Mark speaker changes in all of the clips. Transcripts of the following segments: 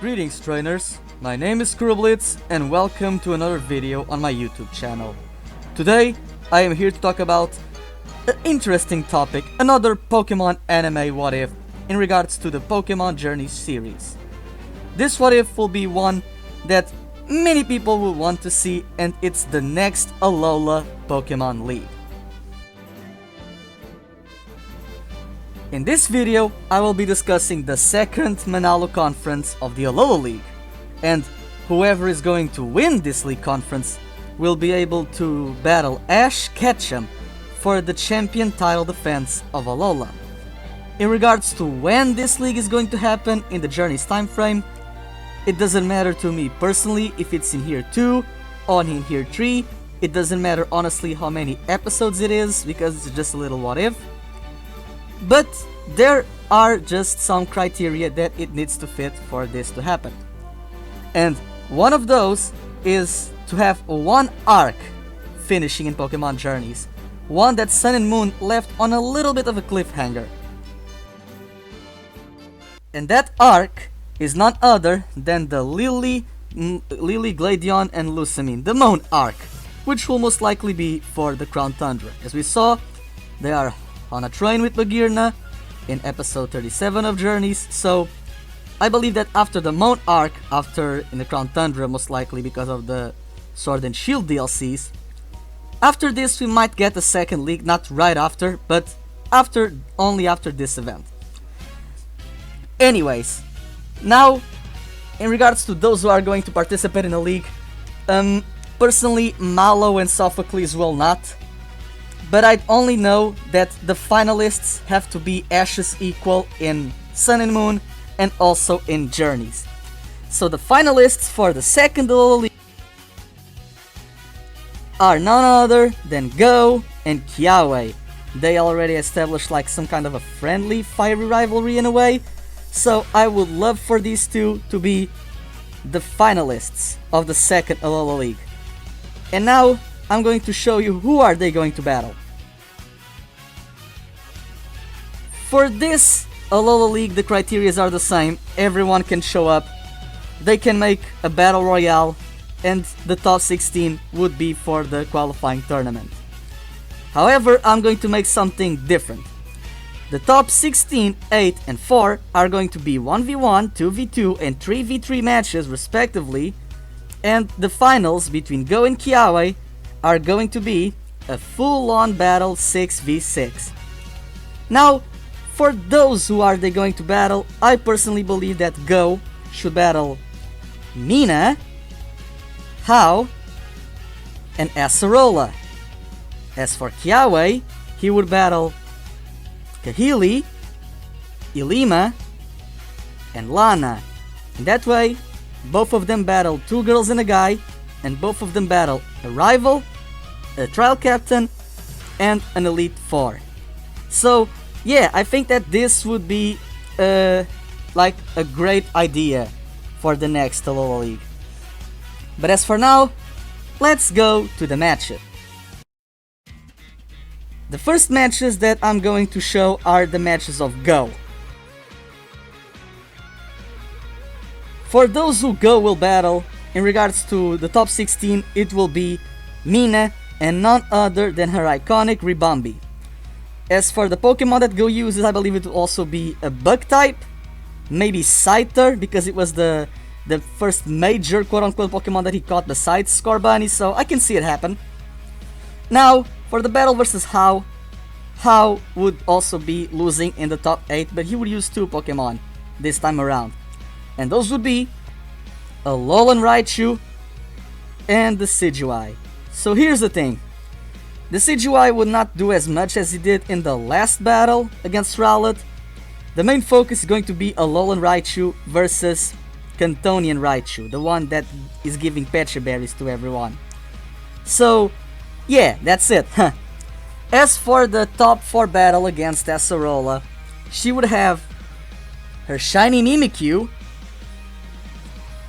Speaker 1: Greetings trainers, my name is KuroBlitz and welcome to another video on my YouTube channel. Today I am here to talk about an interesting topic, another Pokemon anime what if in regards to the Pokemon Journey series. This what if will be one that many people will want to see, and it's the next Alola Pokemon League. In this video, I will be discussing the second Manalo conference of the Alola League, and whoever is going to win this league conference will be able to battle Ash Ketchum for the champion title defense of Alola. In regards to when this league is going to happen in the Journey's time frame, it doesn't matter to me personally if it's in here 2 or in here 3. It doesn't matter honestly how many episodes it is, because it's just a little what if. But there are just some criteria that it needs to fit for this to happen. And one of those is to have one arc finishing in Pokemon Journeys. One that Sun and Moon left on a little bit of a cliffhanger. And that arc is none other than the Lily, Gladion, and Lusamine, the Moon arc, which will most likely be for the Crown Tundra. As we saw, they are on a train with Bagirna in episode 37 of Journeys, so I believe that after the Moon arc, after in the Crown Tundra, most likely because of the Sword and Shield DLCs, after this we might get a second league, not right after, but only after this event. Anyways, now in regards to those who are going to participate in the league, personally Malo and Sophocles will not. But I only know that the finalists have to be Ash's equal in Sun and Moon and also in Journeys. So the finalists for the second Alola League are none other than Go and Kiawe. They already established like some kind of a friendly, fiery rivalry in a way. So I would love for these two to be the finalists of the second Alola League. And now I'm going to show you who are they going to battle. For this Alola League, the criteria are the same. Everyone can show up. They can make a battle royale, and the top 16 would be for the qualifying tournament. However, I'm going to make something different. The top 16, 8 and 4 are going to be 1v1, 2v2 and 3v3 matches respectively, and the finals between Go and Kiawe are going to be a full-on battle 6v6. Now, for those who are they going to battle, I personally believe that Go should battle Nina, Hao, and Acerola. As for Kiawe, he would battle Kahili, Ilima, and Lana. In that way, both of them battle 2 girls and a guy, and both of them battle a rival, a trial captain, and an Elite Four. So yeah, I think that this would be like a great idea for the next Alola League. But as for now, let's go to the matches. The first matches that I'm going to show are the matches of Go. For those who Go will battle, in regards to the top 16, it will be Mina and none other than her iconic Ribombee. As for the Pokemon that Go uses, I believe it will also be a Bug type, maybe Scyther, because it was the first major quote-unquote Pokemon that he caught besides Scorbunny, so I can see it happen. Now, for the battle versus Hao, Hao would also be losing in the top 8, but he would use 2 Pokemon this time around. And those would be Alolan Raichu and the Decidueye. So here's the thing. The Decidueye would not do as much as he did in the last battle against Rowlet. The main focus is going to be Alolan Raichu versus Cantonian Raichu, the one that is giving Pecha Berries to everyone. So yeah, that's it. As for the top 4 battle against Acerola, she would have her shiny Mimikyu,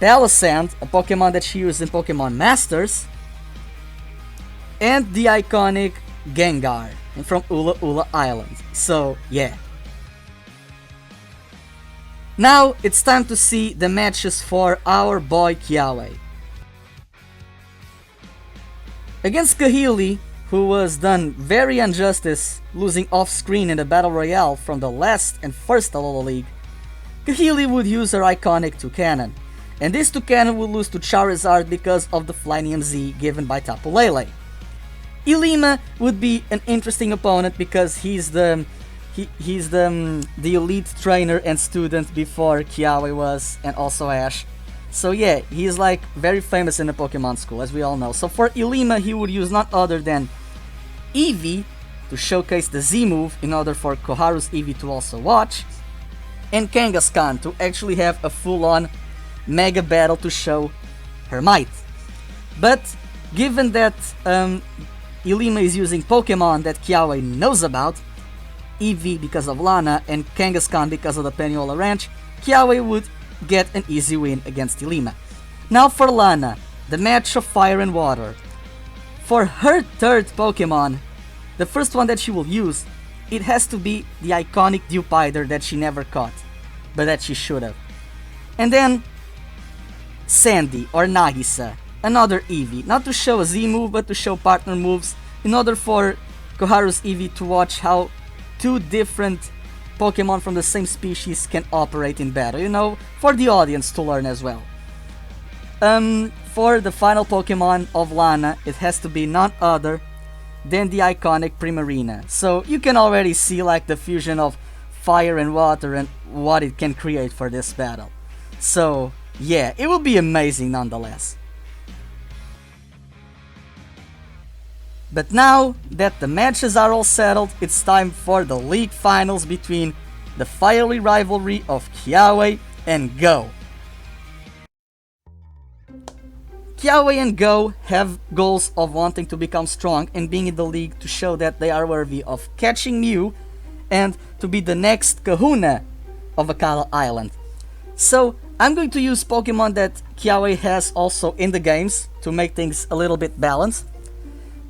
Speaker 1: Palossand, a Pokemon that she used in Pokemon Masters, and the iconic Gengar from Ula Ula Island. So yeah. Now it's time to see the matches for our boy Kiawe. Against Kahili, who was done very injustice, losing off-screen in the Battle Royale from the last and first Alola League, Kahili would use her iconic Toucannon, and this Toucannon would lose to Charizard because of the Flynium Z given by Tapu Lele. Ilima would be an interesting opponent because he's the elite trainer and student before Kiawe was, and also Ash. So yeah, he's like very famous in the Pokemon school, as we all know. So for Ilima, he would use not other than Eevee to showcase the Z move in order for Koharu's Eevee to also watch, and Kangaskhan to actually have a full-on mega battle to show her might. But given that Ilima is using Pokemon that Kiawe knows about, Eevee because of Lana and Kangaskhan because of the Peniola Ranch, Kiawe would get an easy win against Ilima. Now for Lana, the match of Fire and Water. For her third Pokemon, the first one that she will use, it has to be the iconic Dewpider that she never caught, but that she should have. And then Sandy or Nagisa, another Eevee, not to show a Z move but to show partner moves in order for Koharu's Eevee to watch how two different Pokemon from the same species can operate in battle, you know, for the audience to learn as well. For the final Pokemon of Lana, it has to be none other than the iconic Primarina. So you can already see like the fusion of fire and water and what it can create for this battle. So yeah, it will be amazing nonetheless. But now that the matches are all settled, it's time for the league finals between the fiery rivalry of Kiawe and Go. Kiawe and Go have goals of wanting to become strong and being in the league to show that they are worthy of catching Mew and to be the next Kahuna of Akala Island. So I'm going to use Pokemon that Kiawe has also in the games to make things a little bit balanced.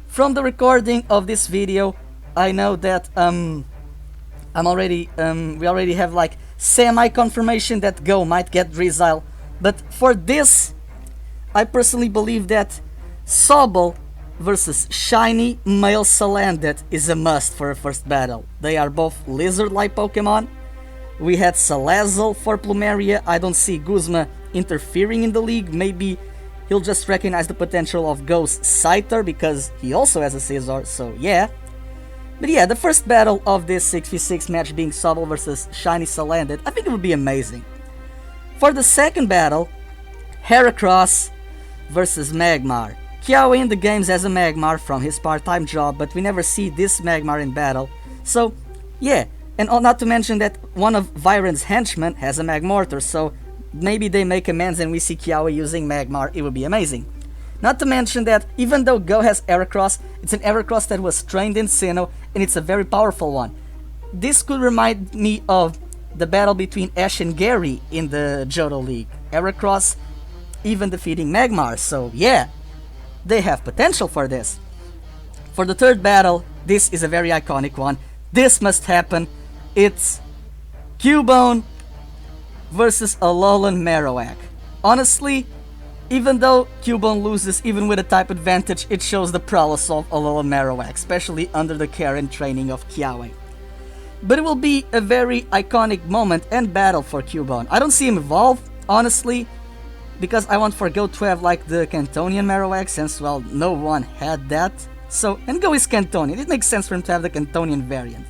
Speaker 1: From the recording of this video, I know that we already have like semi-confirmation that Go might get Drizzile, but for this, I personally believe that Sobble versus Shiny Male Salandit is a must for a first battle. They are both lizard-like Pokemon. We had Salazzle for Plumeria. I don't see Guzma interfering in the league. Maybe he'll just recognize the potential of Go's Scyther because he also has a Scizor, so yeah. But yeah, the first battle of this 6v6 match being Sobble versus Shiny Salandit, I think it would be amazing. For the second battle, Heracross versus Magmar. Kiawe in the games has a Magmar from his part-time job, but we never see this Magmar in battle. So yeah, and not to mention that one of Viren's henchmen has a Magmortar, so maybe they make amends and we see Kiawe using Magmar, it would be amazing. Not to mention that even though Go has Heracross, it's an Heracross that was trained in Sinnoh and it's a very powerful one. This could remind me of the battle between Ash and Gary in the Johto League. Heracross even defeating Magmar, so yeah, they have potential for this. For the third battle, this is a very iconic one. This must happen. It's Cubone versus Alolan Marowak. Honestly, even though Cubone loses even with a type advantage, it shows the prowess of Alolan Marowak, especially under the care and training of Kiawe. But it will be a very iconic moment and battle for Cubone. I don't see him evolve, honestly, because I want for Go to have like the Cantonian Marowak, since, well, no one had that. So, and Go is Cantonian, it makes sense for him to have the Cantonian variant.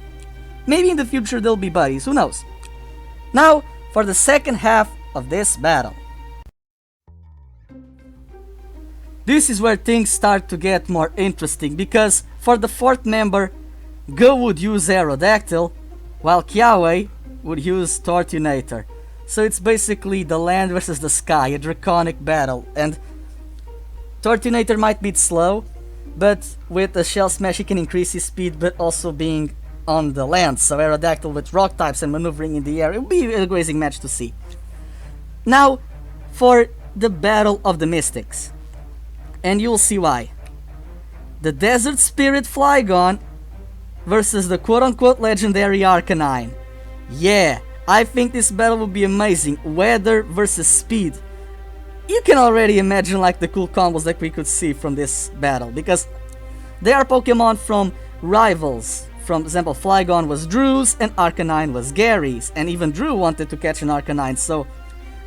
Speaker 1: Maybe in the future they'll be buddies, who knows. Now, for the second half of this battle. This is where things start to get more interesting, because for the fourth member, Go would use Aerodactyl, while Kiawe would use Tortunator. So it's basically the land versus the sky, a draconic battle, and Tortunator might be slow, but with a Shell Smash he can increase his speed, but also being on the land, so Aerodactyl with rock types and maneuvering in the air, it will be a amazing match to see. Now, for the Battle of the Mystics, and you'll see why. The Desert Spirit Flygon versus the quote-unquote legendary Arcanine. Yeah, I think this battle will be amazing. Weather versus speed. You can already imagine like the cool combos that we could see from this battle, because they are Pokemon from rivals. For example, Flygon was Drew's and Arcanine was Gary's, and even Drew wanted to catch an Arcanine, so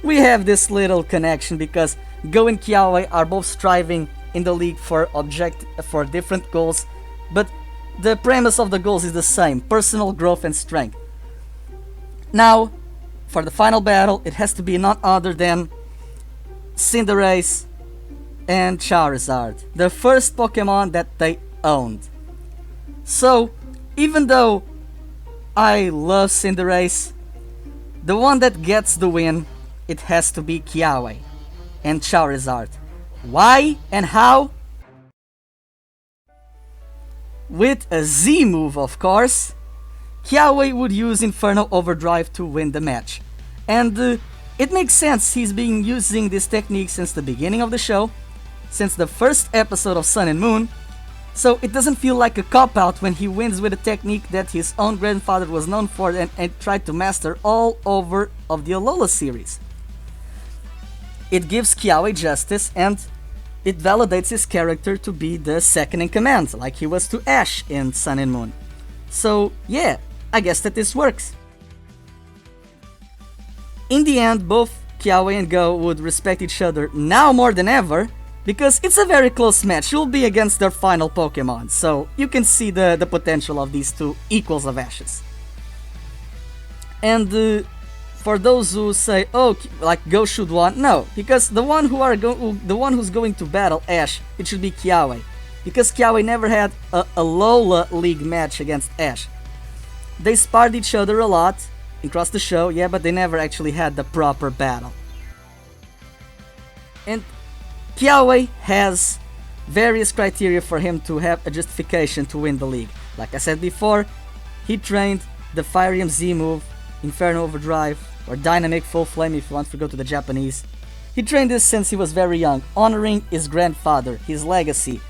Speaker 1: we have this little connection because Go and Kiawe are both striving in the league for different goals, but the premise of the goals is the same: personal growth and strength. Now, for the final battle, it has to be none other than Cinderace and Charizard, the first Pokemon that they owned. So, even though I love Cinderace, the one that gets the win, it has to be Kiawe and Charizard. Why and how? With a Z move, of course. Kiawe would use Inferno Overdrive to win the match. And it makes sense, he's been using this technique since the beginning of the show, since the first episode of Sun and Moon, so it doesn't feel like a cop-out when he wins with a technique that his own grandfather was known for and tried to master all over of the Alola series. It gives Kiawe justice and it validates his character to be the second in command, like he was to Ash in Sun and Moon. So yeah, I guess that this works. In the end, both Kiawe and Go would respect each other now more than ever, because it's a very close match. You'll be against their final Pokemon, so you can see the potential of these two equals of Ashes. And for those who say, oh, like Go should win, no, because the one who's going to battle Ash, it should be Kiawe, because Kiawe never had a Alola League match against Ash. They sparred each other a lot across the show, yeah, but they never actually had the proper battle. And Kiawe has various criteria for him to have a justification to win the league. Like I said before, he trained the Firium Z move, Inferno Overdrive, or Dynamic Full Flame if you want to go to the Japanese. He trained this since he was very young, honoring his grandfather, his legacy,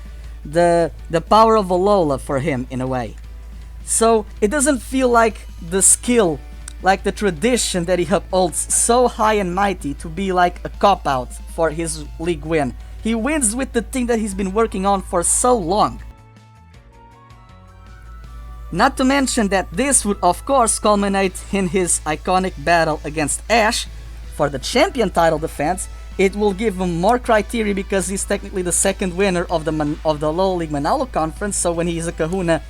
Speaker 1: the power of Alola for him in a way. So it doesn't feel like the skill, like the tradition that he upholds so high and mighty to be like a cop-out for his league win. He wins with the thing that he's been working on for so long. Not to mention that this would of course culminate in his iconic battle against Ash for the champion title defense. It will give him more criteria because he's technically the second winner of the Alola League Manalo Conference, so when he's a kahuna,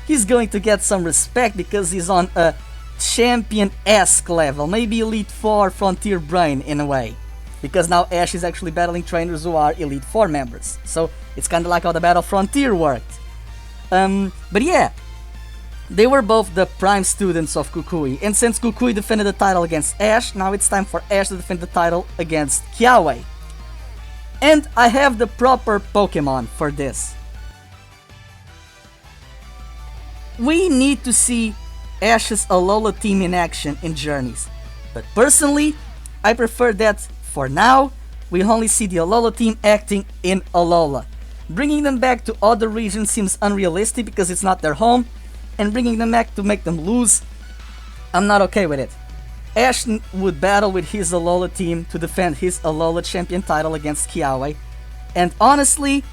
Speaker 1: he's going to get some respect because he's on a champion-esque level, maybe Elite 4 Frontier Brain in a way, because now Ash is actually battling trainers who are Elite 4 members, so it's kinda like how the Battle Frontier worked. But yeah, they were both the prime students of Kukui, and since Kukui defended the title against Ash, now it's time for Ash to defend the title against Kiawe. And I have the proper Pokemon for this. We need to see Ash's Alola team in action in Journeys, but personally, I prefer that for now, we only see the Alola team acting in Alola. Bringing them back to other regions seems unrealistic because it's not their home, and bringing them back to make them lose, I'm not okay with it. Ash would battle with his Alola team to defend his Alola champion title against Kiawe, and honestly,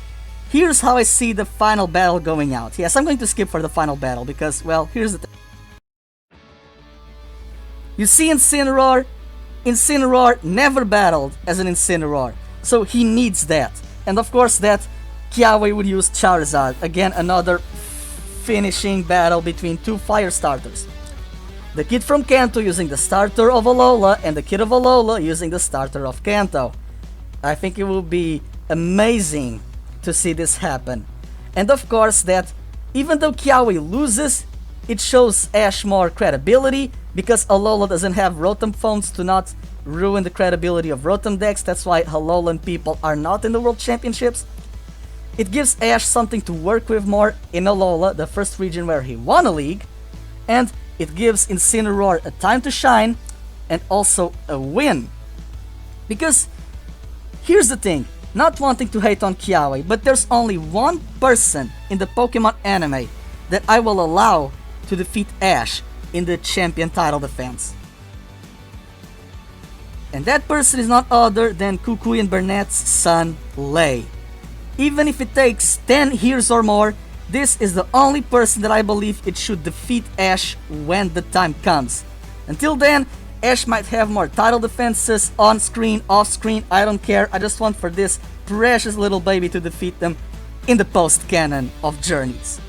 Speaker 1: here's how I see the final battle going out. Yes, I'm going to skip for the final battle because, well, here's the thing. You see Incineroar never battled as an Incineroar, so he needs that. And of course that Kiawe would use Charizard, again another finishing battle between two fire starters. The kid from Kanto using the starter of Alola and the kid of Alola using the starter of Kanto. I think it will be amazing to see this happen. And of course that even though Kiawe loses, it shows Ash more credibility because Alola doesn't have Rotom phones to not ruin the credibility of Rotom decks. That's why Alolan people are not in the World Championships. It gives Ash something to work with more in Alola, the first region where he won a league, and it gives Incineroar a time to shine and also a win. Because here's the thing, not wanting to hate on Kiawe, but there's only one person in the Pokemon anime that I will allow to defeat Ash in the champion title defense. And that person is not other than Kukui and Burnett's son, Lei. Even if it takes 10 years or more, this is the only person that I believe it should defeat Ash when the time comes. Until then, Ash might have more title defenses, on screen, off screen, I don't care. I just want for this precious little baby to defeat them in the post-canon of Journeys.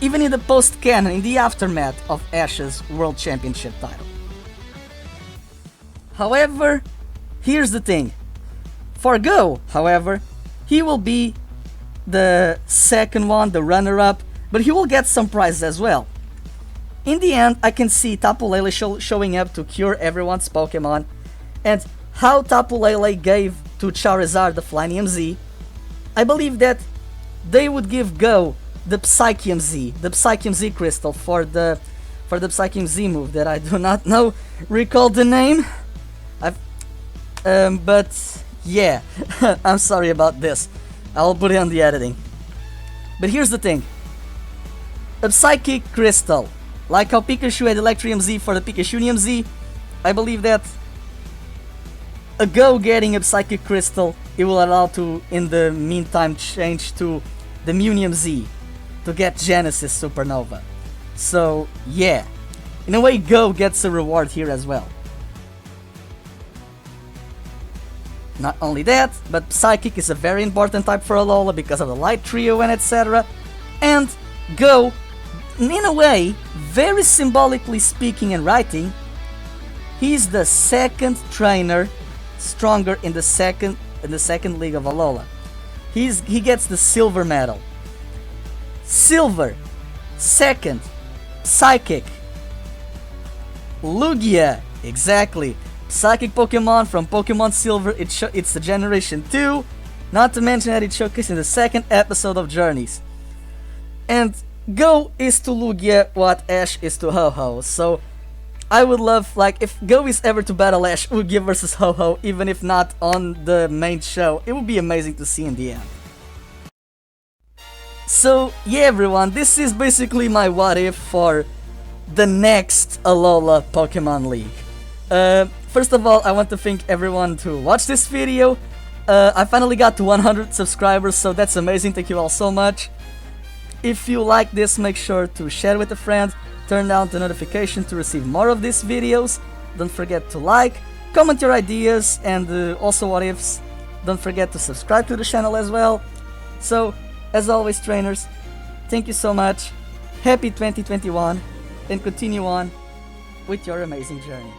Speaker 1: Even in the post-canon, in the aftermath of Ash's World Championship title. However, here's the thing. For Go, however, he will be the second one, the runner-up, but he will get some prizes as well. In the end, I can see Tapu Lele showing up to cure everyone's Pokemon, and how Tapu Lele gave to Charizard the Flynium Z. I believe that they would give Go the Psychium Z crystal for the Psychium Z move that I do not recall the name. But yeah, I'm sorry about this. I'll put it on the editing. But here's the thing. A Psychic Crystal, like how Pikachu had Electrium Z for the Pikachunium Z, I believe that a Go getting a Psychic Crystal, it will allow to, in the meantime, change to the Munium Z to get Genesis Supernova. So yeah, in a way Go gets a reward here as well. Not only that, but Psychic is a very important type for Alola because of the Light Trio and etc. And Go, in a way, very symbolically speaking and writing, he's the second trainer stronger in the second league of Alola. He gets the silver medal. Silver, second, Psychic, Lugia, exactly. Psychic Pokemon from Pokemon Silver, it's the Generation 2, not to mention that it showcased in the second episode of Journeys. And Go is to Lugia what Ash is to Ho-Ho, so I would love, like, if Go is ever to battle Ash, Lugia versus Ho-Ho, even if not on the main show, it would be amazing to see in the end. So yeah everyone, this is basically my what if for the next Alola Pokemon League. First of all, I want to thank everyone to watch this video. I finally got to 100 subscribers, so that's amazing, thank you all so much. If you like this, make sure to share with a friend, turn on the notification to receive more of these videos. Don't forget to like, comment your ideas, and also what ifs. Don't forget to subscribe to the channel as well. So, as always trainers, thank you so much, happy 2021, and continue on with your amazing journey.